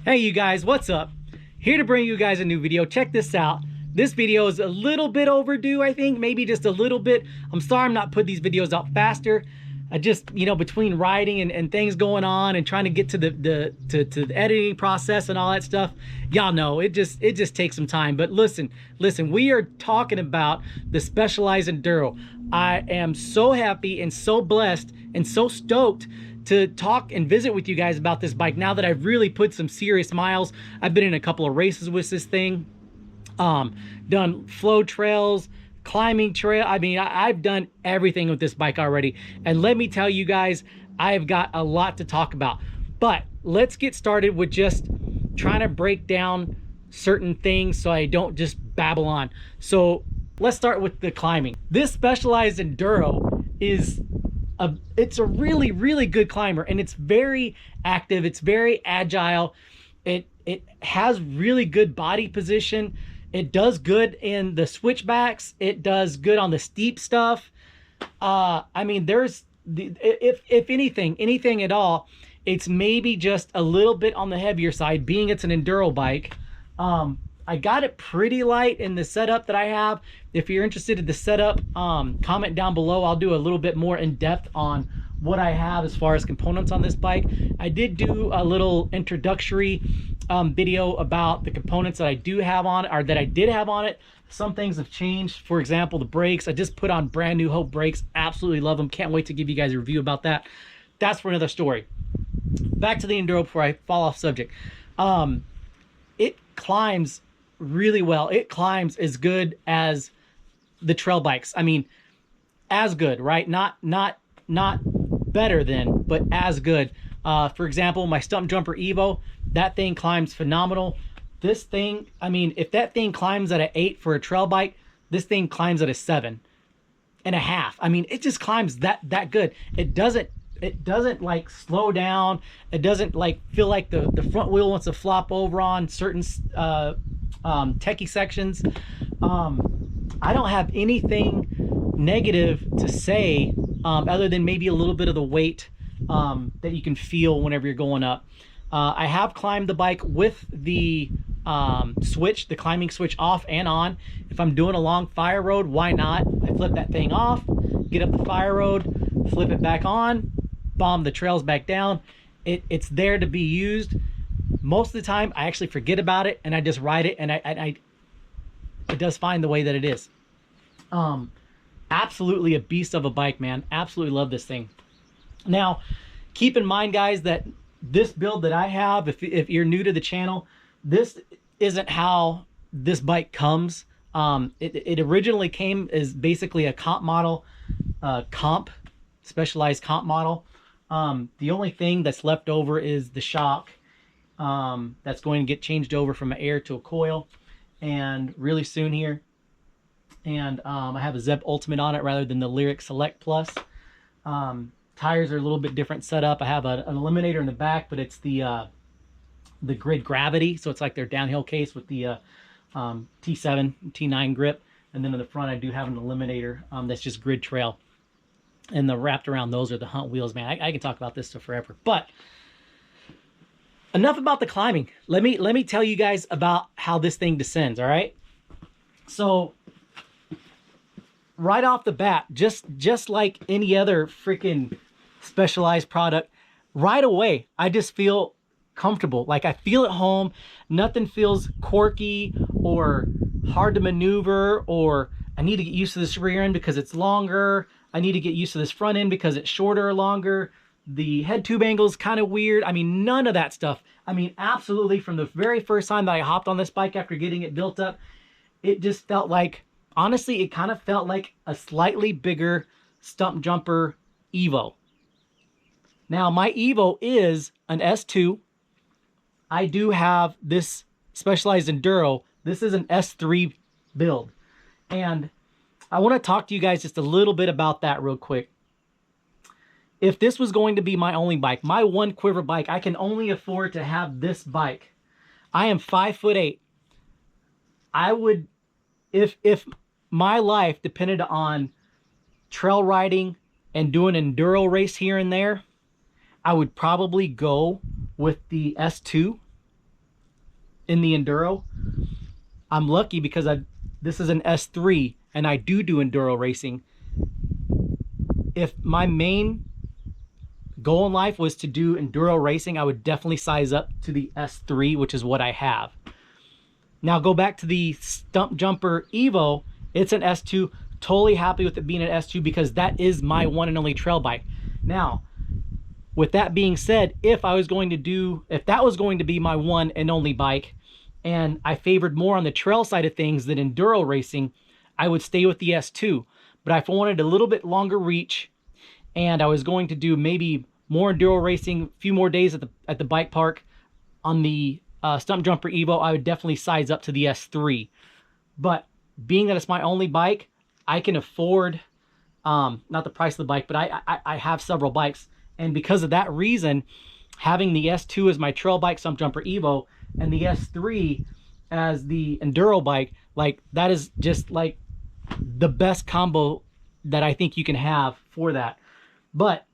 Hey you guys, what's up? Here to bring you guys a new video. Check this out. This video is a little bit overdue, I think, maybe just a little bit. I'm sorry I'm not putting these videos out faster. I just, between writing and things going on and trying to get to the editing process and all that stuff, y'all know it just takes some time. But listen, we are talking about the Specialized Enduro. I am so happy and so blessed and so stoked to talk and visit with you guys about this bike now that I've really put some serious miles. I've been in a couple of races with this thing, done flow trails, climbing trail. I mean, I've done everything with this bike already. And let me tell you guys, I have got a lot to talk about. But let's get started with just trying to break down certain things so I don't just babble on. So let's start with the climbing. This Specialized Enduro is it's a really good climber, and it's very active, it's very agile, it has really good body position, it does good in the switchbacks, it does good on the steep stuff. I mean, there's if anything at all, it's maybe just a little bit on the heavier side, being it's an enduro bike. I got it pretty light in the setup that I have. If you're interested in the setup, comment down below. I'll do a little bit more in depth on what I have as far as components on this bike. I did do a little introductory video about the components that I do have on it, or that I did have on it. Some things have changed. For example, the brakes. I just put on brand new Hope brakes. Absolutely love them. Can't wait to give you guys a review about that. That's for another story. Back to the Enduro before I fall off subject. It climbs really well. It climbs as good as the trail bikes. I mean, as good, right? Not better than, but as good. For example, my Stump Jumper Evo, that thing climbs phenomenal. This thing, I mean, if that thing climbs at an 8 for a trail bike, this thing climbs at a 7.5. I mean, it just climbs that good. It doesn't like slow down. It doesn't like feel like the front wheel wants to flop over on certain techie sections. I don't have anything negative to say, other than maybe a little bit of the weight that you can feel whenever you're going up. I have climbed the bike with the switch, the climbing switch off and on. If I'm doing a long fire road, why not? I flip that thing off, get up the fire road, flip it back on, bomb the trails back down. It's there to be used. Most of the time I actually forget about it and I just ride it, and it does fine the way that it is. Absolutely a beast of a bike, man. Absolutely love this thing. Now keep in mind, guys, that this build that I have, if you're new to the channel, this isn't how this bike comes. It originally came as basically a comp model, specialized comp model. The only thing that's left over is the shock. That's going to get changed over from an air to a coil, and really soon here. And I have a Zeb Ultimate on it rather than the Lyric Select Plus. Tires are a little bit different setup. I have an eliminator in the back, but it's the Grid Gravity, so it's like their downhill case with the T7, T9 grip. And then in the front, I do have an eliminator that's just Grid Trail. And the wrapped around those are the Hunt wheels, man. I can talk about this stuff forever, but enough about the climbing. Let me tell you guys about how this thing descends. All right. So right off the bat, just like any other freaking Specialized product, right away I just feel comfortable. Like I feel at home. Nothing feels quirky or hard to maneuver, or I need to get used to this rear end because it's longer. I need to get used to this front end because it's shorter or longer. The head tube angle is kind of weird. I mean, none of that stuff. I mean, absolutely, from the very first time that I hopped on this bike after getting it built up, it just felt like, honestly, it kind of felt like a slightly bigger Stump Jumper Evo. Now, my Evo is an S2. I do have this Specialized Enduro. This is an S3 build. And I want to talk to you guys just a little bit about that real quick. If this was going to be my only bike, my one quiver bike, I can only afford to have this bike. I am 5'8". I would, if my life depended on trail riding and doing an enduro race here and there, I would probably go with the S2 in the Enduro. I'm lucky because this is an S3 and I do Enduro racing. If my main goal in life was to do Enduro racing, I would definitely size up to the S3, which is what I have. Now go back to the Stump Jumper Evo. It's an S2. Totally happy with it being an S2 because that is my one and only trail bike. Now, with that being said, if that was going to be my one and only bike, and I favored more on the trail side of things than Enduro racing, I would stay with the S2. But if I wanted a little bit longer reach, and I was going to do maybe more Enduro racing, a few more days at the bike park on the Stump Jumper Evo, I would definitely size up to the S3. But being that it's my only bike, I can afford, not the price of the bike, but I have several bikes. And because of that reason, having the S2 as my trail bike, Stump Jumper Evo, and the S3 as the Enduro bike, like that is just like the best combo that I think you can have for that. But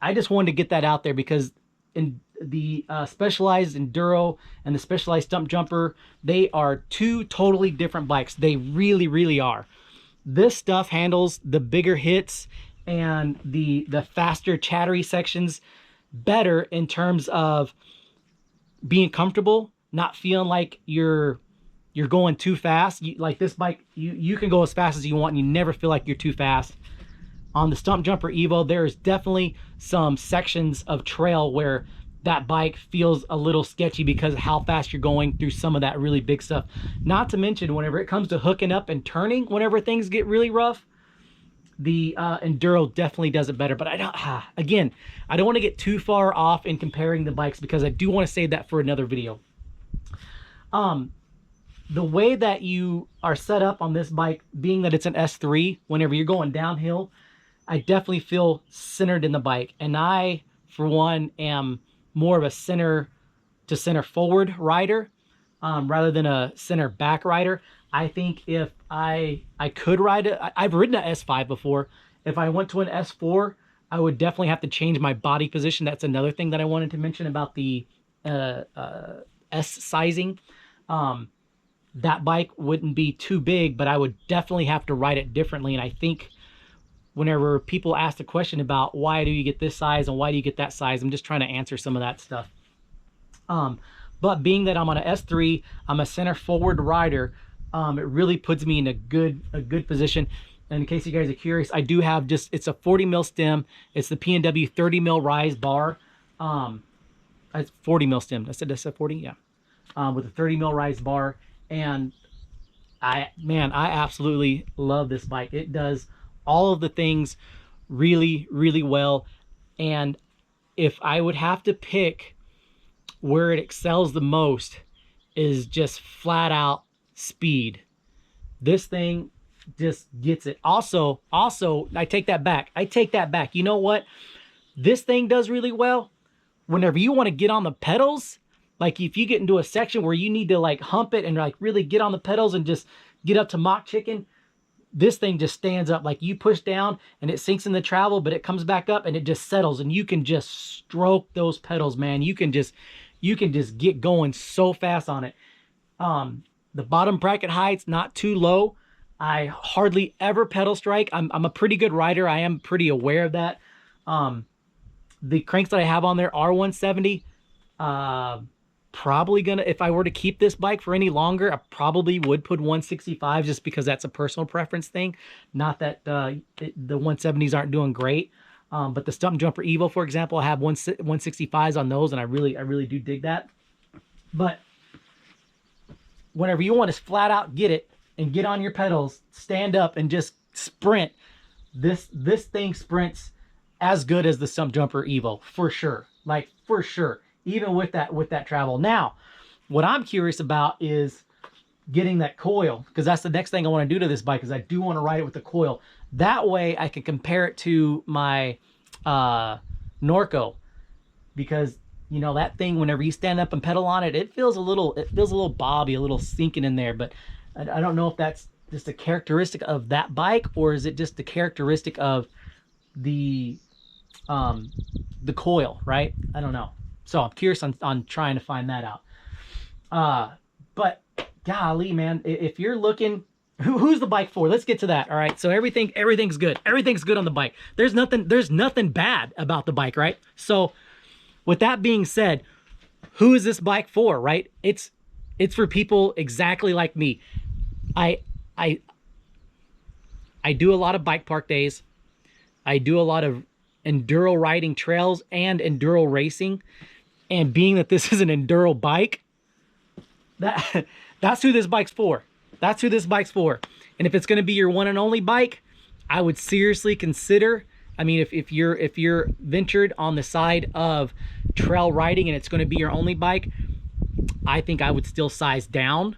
I just wanted to get that out there because in the Specialized Enduro and the Specialized Stump Jumper, they are two totally different bikes. They really, really are. This stuff handles the bigger hits and the faster chattery sections better in terms of being comfortable, not feeling like you're going too fast. Like this bike, you can go as fast as you want and you never feel like you're too fast. On the Stump Jumper Evo, there is definitely some sections of trail where that bike feels a little sketchy because of how fast you're going through some of that really big stuff. Not to mention, whenever it comes to hooking up and turning, whenever things get really rough, the Enduro definitely does it better. But I don't want to get too far off in comparing the bikes because I do want to save that for another video. The way that you are set up on this bike, being that it's an S3, whenever you're going downhill, I definitely feel centered in the bike. And I, for one, am more of a center to center forward rider rather than a center back rider. I think if I could ride it, I've ridden an S5 before. If I went to an S4, I would definitely have to change my body position. That's another thing that I wanted to mention about the S sizing. That bike wouldn't be too big, but I would definitely have to ride it differently. And I think whenever people ask the question about why do you get this size and why do you get that size, I'm just trying to answer some of that stuff. But being that I'm on an S3, I'm a center forward rider, it really puts me in a good position. And in case you guys are curious, I do have it's a 40 mil stem. It's the P&W 30 mil rise bar. It's 40 mil stem. I said 40, yeah. With a 30 mil rise bar. And I absolutely love this bike. It does all of the things really, really well. And if I would have to pick where it excels the most, is just flat out speed. This thing just gets it. Also, I take that back. You know what? This thing does really well whenever you want to get on the pedals. Like if you get into a section where you need to like hump it and like really get on the pedals and just get up to mock chicken, this thing just stands up. Like you push down and it sinks in the travel, but it comes back up and it just settles and you can just stroke those pedals, man. You can just get going so fast on it. The bottom bracket height's not too low. I hardly ever pedal strike. I'm a pretty good rider. I am pretty aware of that. The cranks that I have on there are 170. Probably gonna, if I were to keep this bike for any longer, I probably would put 165 just because that's a personal preference thing. Not that the 170s aren't doing great. But the Stump Jumper Evo, for example, I have 165s on those, and I really do dig that. But whenever you want to flat out get it and get on your pedals, stand up and just sprint, this thing sprints as good as the Stump Jumper Evo, for sure. Like, for sure. Even with that travel. Now, what I'm curious about is getting that coil, because that's the next thing I want to do to this bike, is I do want to ride it with the coil. That way I can compare it to my Norco, because you know that thing, whenever you stand up and pedal on it, it feels a little bobby, a little sinking in there. But I don't know if that's just a characteristic of that bike, or is it just the characteristic of the coil, right? I don't know. So I'm curious on trying to find that out. But golly, man, if you're looking, who's the bike for? Let's get to that. All right. So everything's good. Everything's good on the bike. There's nothing bad about the bike, right? So with that being said, who is this bike for, right? It's for people exactly like me. I do a lot of bike park days. I do a lot of enduro riding trails and enduro racing. And being that this is an enduro bike, that's who this bike's for. That's who this bike's for. And if it's going to be your one and only bike, I would seriously consider, I mean, if you're ventured on the side of trail riding and it's going to be your only bike, I think I would still size down.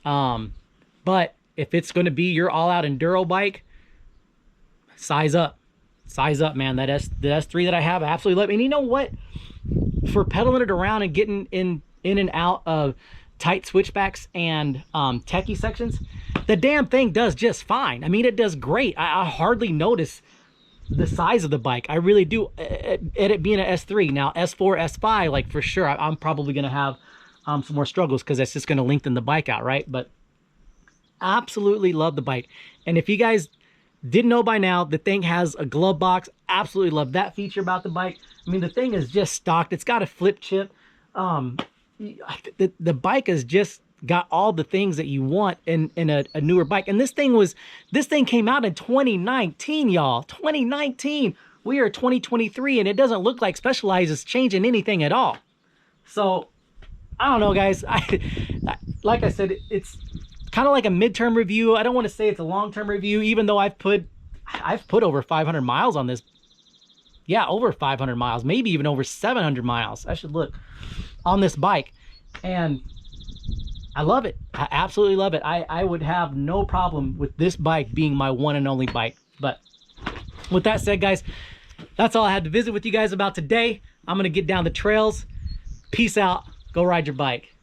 But if it's going to be your all-out enduro bike, size up. Size up, man. The S3 that I have, I absolutely love. And you know what? For pedaling it around and getting in and out of tight switchbacks and techie sections, the damn thing does just fine. I mean, it does great. I hardly notice the size of the bike. I really do. At it being an S3. Now, S4, S5, like for sure, I'm probably going to have some more struggles because that's just going to lengthen the bike out, right? But absolutely love the bike. And if you guys didn't know by now, the thing has a glove box. Absolutely love that feature about the bike. I mean, the thing is just stocked. It's got a flip chip. The bike has just got all the things that you want in a newer bike. And this thing came out in 2019, y'all. 2019. We are 2023, and it doesn't look like Specialized is changing anything at all. So I don't know, guys. Like I said, it's kind of like a midterm review. I don't want to say it's a long-term review, even though I've put over 500 miles on this. Yeah, over 500 miles, maybe even over 700 miles. I should look on this bike, and I love it. I absolutely love it. I would have no problem with this bike being my one and only bike. But with that said, guys, that's all I had to visit with you guys about today. I'm going to get down the trails. Peace out. Go ride your bike.